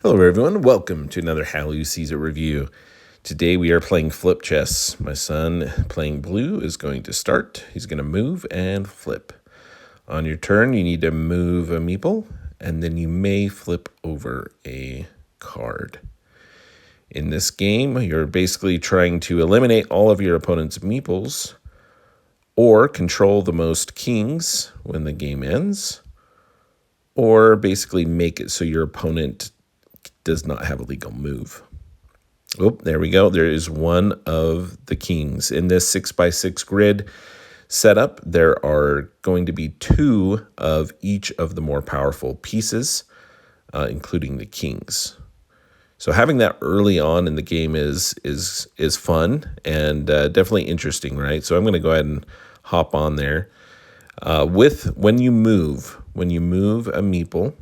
Hello everyone, welcome to another How You Sees It review. Today we are playing flip chess. My son, playing blue, is going to start. He's going to move and flip. On your turn, you need to move a meeple, and then you may flip over a card. In this game, you're basically trying to eliminate all of your opponent's meeples, or control the most kings when the game ends, or basically make it so your opponent does not have a legal move. Oh, there we go. There is one of the kings. In this 6x6 grid setup, there are going to be two of each of the more powerful pieces, including the kings. So having that early on in the game is fun and definitely interesting, right? So I'm going to go ahead and hop on there. When you move a meeple,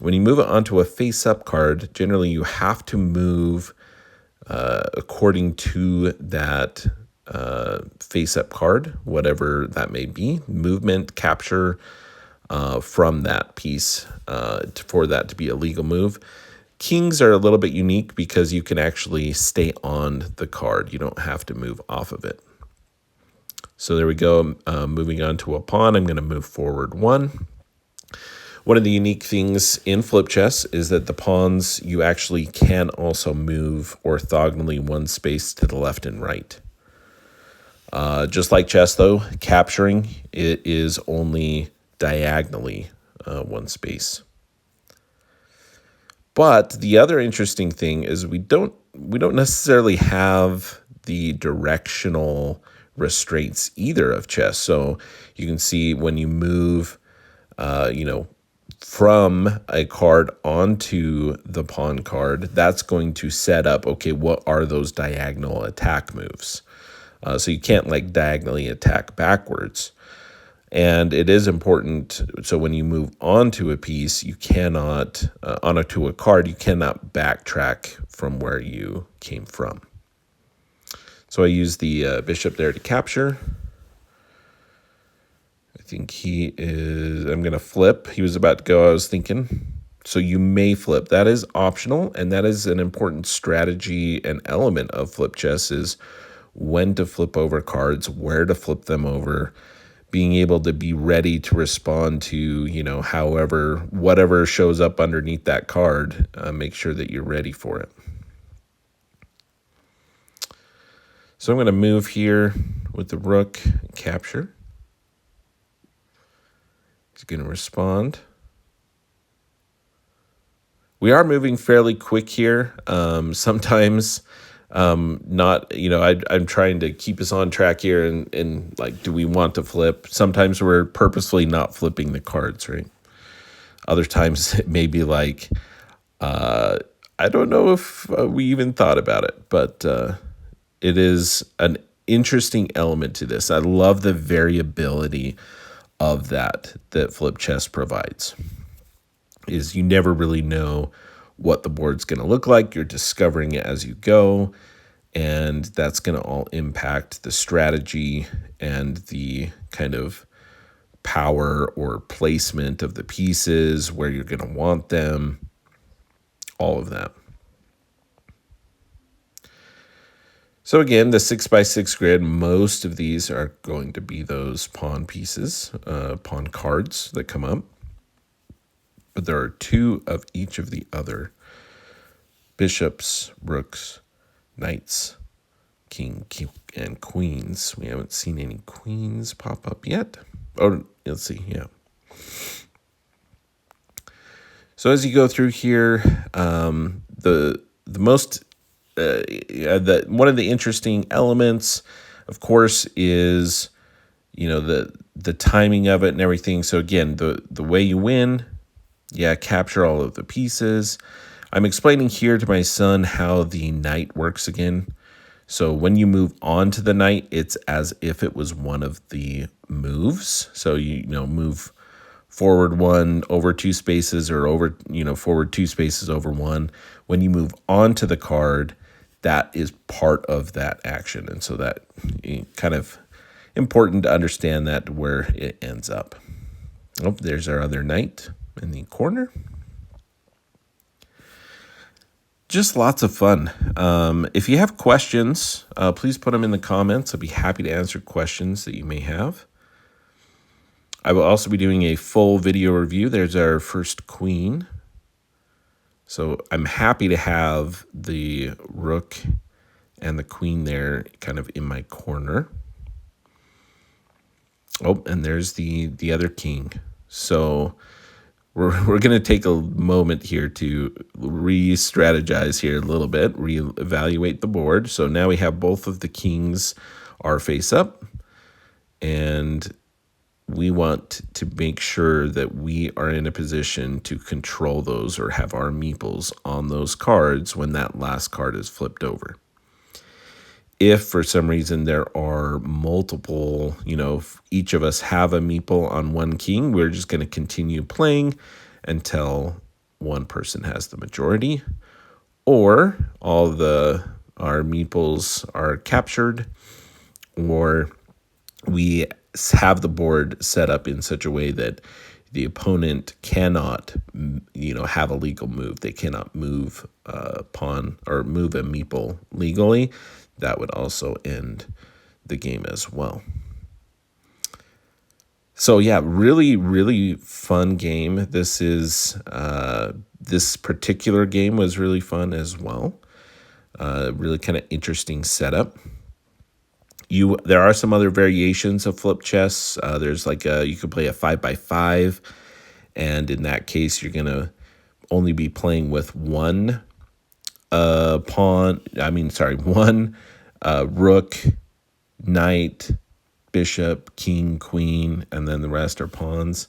when you move it onto a face-up card, generally you have to move according to that face-up card, whatever that may be, movement, capture from that piece for that to be a legal move. Kings are a little bit unique because you can actually stay on the card. You don't have to move off of it. So there we go. Moving on to a pawn, I'm going to move forward one. One of the unique things in flip chess is that the pawns, you actually can also move orthogonally one space to the left and right. Just like chess, though, capturing it is only diagonally one space. But the other interesting thing is we don't necessarily have the directional restraints either of chess. So you can see when you move, from a card onto the pawn card, that's going to set up, okay, what are those diagonal attack moves? So you can't diagonally attack backwards. And it is important, so when you move onto a piece, you cannot, onto a card, you cannot backtrack from where you came from. So I use the bishop there to capture. I think I'm going to flip. He was about to go, I was thinking. So you may flip. That is optional, and that is an important strategy and element of flip chess is when to flip over cards, where to flip them over, being able to be ready to respond to, whatever shows up underneath that card, make sure that you're ready for it. So I'm going to move here with the rook and capture. He's going to respond. We are moving fairly quick here. Sometimes not, I'm trying to keep us on track here and do we want to flip? Sometimes we're purposefully not flipping the cards, right? Other times it may be I don't know if we even thought about it, but it is an interesting element to this. I love the variability of that flip chess provides. Is you never really know what the board's going to look like. You're discovering it as you go, and that's going to all impact the strategy and the kind of power or placement of the pieces, where you're going to want them, all of that. So again, the 6x6 grid, most of these are going to be those pawn pieces, pawn cards that come up. But there are two of each of the other bishops, rooks, knights, king, and queens. We haven't seen any queens pop up yet. Oh, let's see, yeah. So as you go through here, the most one of the interesting elements, of course, is the timing of it and everything. So again, the way you win, capture all of the pieces. I'm explaining here to my son how the knight works again. So when you move on to the knight, it's as if it was one of the moves. So you move forward one over two spaces, or over forward two spaces over one. When you move on to the card, that is part of that action. And so that kind of important to understand that where it ends up. Oh, there's our other knight in the corner. just lots of fun. If you have questions, please put them in the comments. I'll be happy to answer questions that you may have. I will also be doing a full video review. There's our first queen. So I'm happy to have the rook and the queen there kind of in my corner. Oh, and there's the other king. So we're going to take a moment here to re-strategize here a little bit, re-evaluate the board. So now we have both of the kings are face up, and we want to make sure that we are in a position to control those or have our meeples on those cards when that last card is flipped over. If for some reason there are multiple, if each of us have a meeple on one king, we're just going to continue playing until one person has the majority, or all our meeples are captured, or we have the board set up in such a way that the opponent cannot, have a legal move. They cannot move a pawn or move a meeple legally. That would also end the game as well. So yeah, really, really fun game. This particular game was really fun as well. Really kind of interesting setup. There are some other variations of flip chess. There's you could play a 5x5, and in that case, you're gonna only be playing with one one rook, knight, bishop, king, queen, and then the rest are pawns.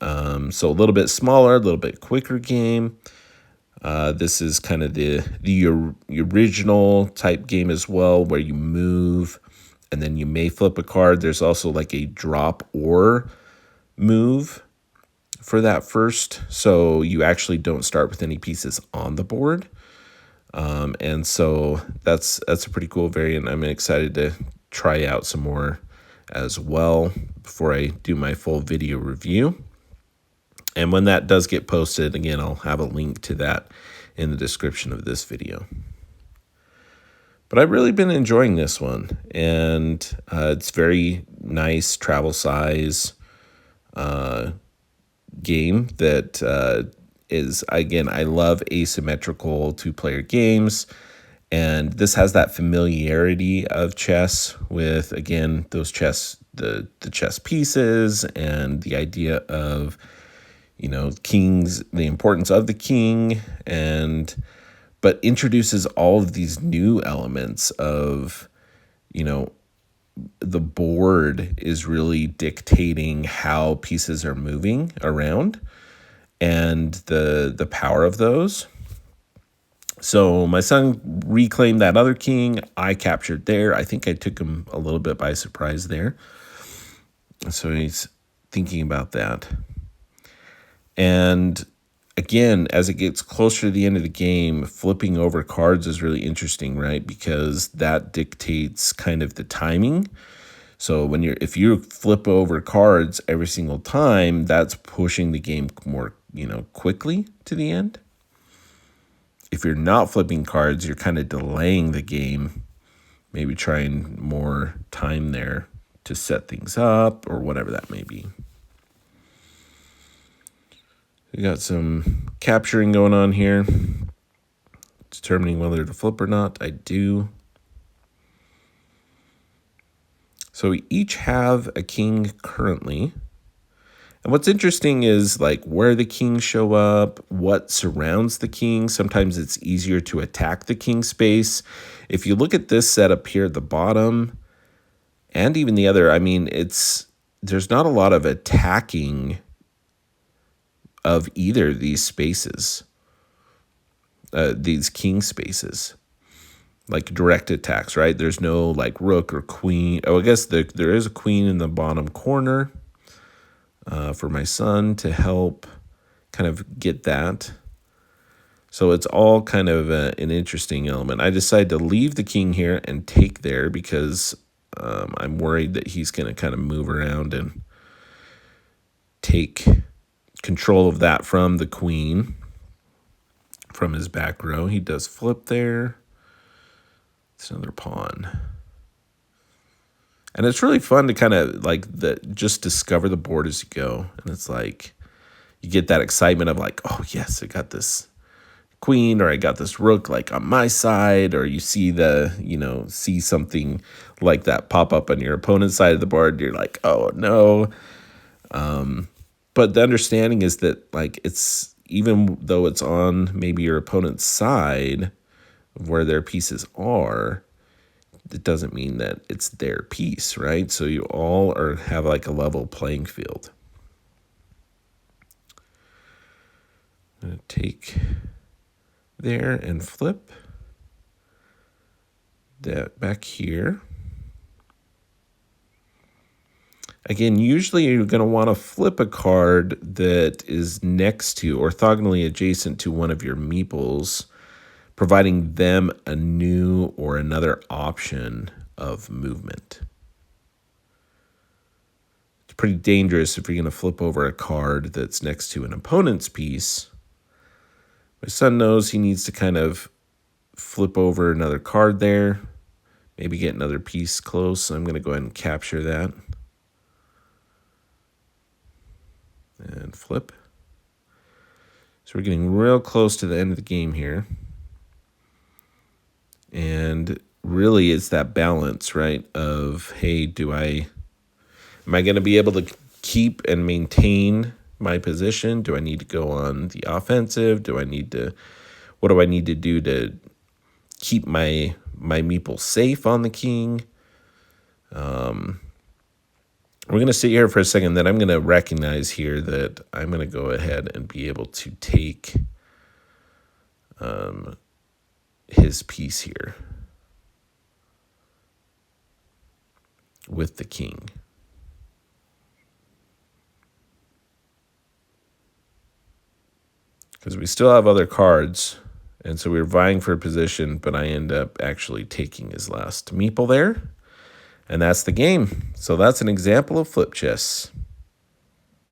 So a little bit smaller, a little bit quicker game. This is kind of the original type game as well, where you move and then you may flip a card. There's also like a drop or move for that first. So you actually don't start with any pieces on the board. And so that's a pretty cool variant. I'm excited to try out some more as well before I do my full video review. And when that does get posted, again, I'll have a link to that in the description of this video. But I've really been enjoying this one, and it's very nice travel size game that is, again, I love asymmetrical two-player games, and this has that familiarity of chess with, again, those the chess pieces and the idea of, kings, the importance of the king, but introduces all of these new elements of, the board is really dictating how pieces are moving around and the power of those. So my son reclaimed that other king. I captured there. I think I took him a little bit by surprise there. So he's thinking about that. And again, as it gets closer to the end of the game, flipping over cards is really interesting, right? Because that dictates kind of the timing. So if you flip over cards every single time, that's pushing the game more, quickly to the end. If you're not flipping cards, you're kind of delaying the game, maybe trying more time there to set things up or whatever that may be. We got some capturing going on here, determining whether to flip or not. I do. So we each have a king currently. And what's interesting is where the kings show up, what surrounds the king. Sometimes it's easier to attack the king space. If you look at this setup here at the bottom, and even the other, there's not a lot of attacking of either of these spaces, these king spaces, like direct attacks, right? There's no rook or queen. Oh, I guess there is a queen in the bottom corner for my son to help kind of get that. So it's all kind of an interesting element. I decided to leave the king here and take there because I'm worried that he's going to kind of move around and take control of that from the queen from his back row. He does flip there. It's another pawn. And it's really fun to kind of like just discover the board as you go. And it's like you get that excitement of like, oh yes, I got this queen, or I got this rook like on my side, or you see see something like that pop up on your opponent's side of the board. You're like, oh no. But the understanding is that like it's, even though it's on maybe your opponent's side of where their pieces are, it doesn't mean that it's their piece, right? So you all have like a level playing field. I'm going to take there and flip that back here. Again, usually you're going to want to flip a card that is next to, orthogonally adjacent to, one of your meeples, providing them a new or another option of movement. It's pretty dangerous if you're going to flip over a card that's next to an opponent's piece. My son knows he needs to kind of flip over another card there, maybe get another piece close. So I'm going to go ahead and capture that. And flip. So we're getting real close to the end of the game here. And really it's that balance, right, of, hey, am I going to be able to keep and maintain my position? Do I need to go on the offensive? What do I need to do to keep my meeple safe on the king? We're going to sit here for a second, then I'm going to recognize here that I'm going to go ahead and be able to take his piece here with the king. Because we still have other cards, and so we were vying for a position, but I end up actually taking his last meeple there. And that's the game. So that's an example of flip chess.